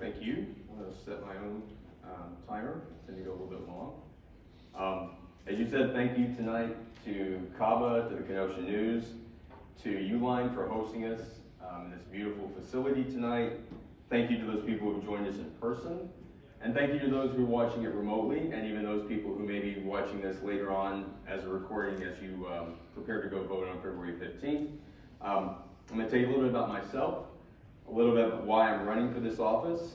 Thank you. I'm going to set my own timer. It's going to go a little bit long. As you said, thank you tonight to CABA, to the Kenosha News, to Uline for hosting us in this beautiful facility tonight. Thank you to those people who joined us in person. And thank you to those who are watching it remotely, and even those people who may be watching this later on as a recording as you prepare to go vote on February 15th. I'm going to tell you a little bit about myself, a little bit about why I'm running for this office,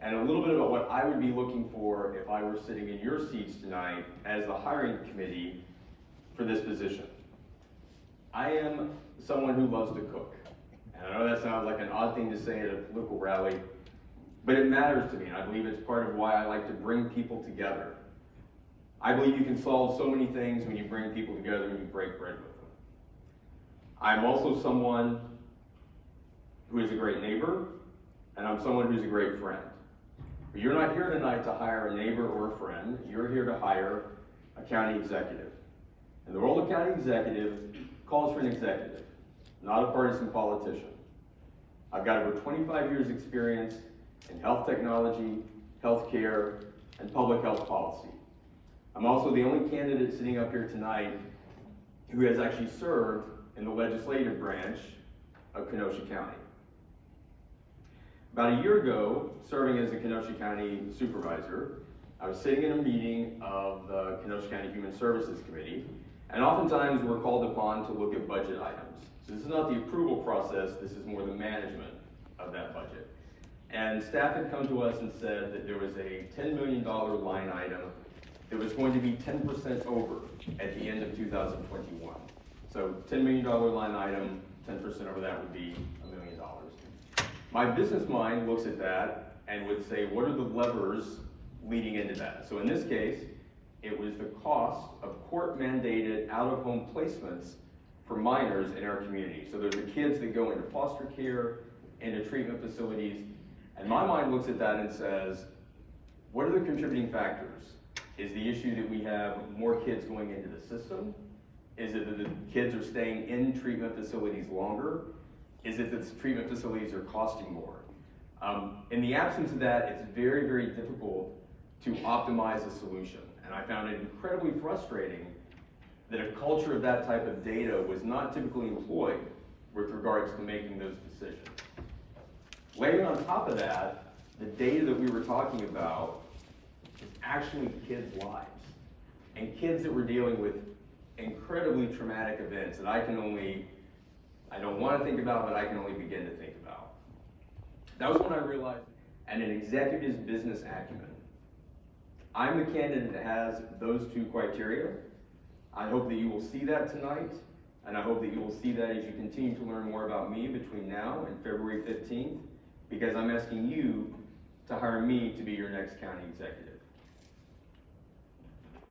and a little bit about what I would be looking for if I were sitting in your seats tonight as the hiring committee for this position. I am someone who loves to cook. And I know that sounds like an odd thing to say at a political rally, but it matters to me, and I believe it's part of why I like to bring people together. I believe you can solve so many things when you bring people together and you break bread with them. I'm also someone who is a great neighbor, and I'm someone who's a great friend. But you're not here tonight to hire a neighbor or a friend. You're here to hire a county executive. And the role of county executive calls for an executive, not a partisan politician. I've got over 25 years experience in health technology, healthcare, and public health policy. I'm also the only candidate sitting up here tonight who has actually served in the legislative branch of Kenosha County. About a year ago, serving as a Kenosha County supervisor, I was sitting in a meeting of the Kenosha County Human Services Committee, and oftentimes we're called upon to look at budget items. So this is not the approval process, this is more the management of that budget. And staff had come to us and said that there was a $10 million line item that was going to be 10% over at the end of 2021. So $10 million line item, 10% over that would be $1 million. My business mind looks at that and would say, what are the levers leading into that? So in this case, it was the cost of court-mandated out-of-home placements for minors in our community. So there's the kids that go into foster care, into treatment facilities, and my mind looks at that and says, what are the contributing factors? Is the issue that we have more kids going into the system? Is it that the kids are staying in treatment facilities longer? Is it that the treatment facilities are costing more? In the absence of that, it's very, very difficult to optimize a solution. And I found it incredibly frustrating that a culture of that type of data was not typically employed with regards to making those decisions. Laying on top of that, the data that we were talking about is actually kids' lives. And kids that were dealing with incredibly traumatic events that I don't want to think about, but I can only begin to think about. That was when I realized, and an executive's business acumen, I'm the candidate that has those two criteria. I hope that you will see that tonight, and I hope that you will see that as you continue to learn more about me between now and February 15th, because I'm asking you to hire me to be your next county executive.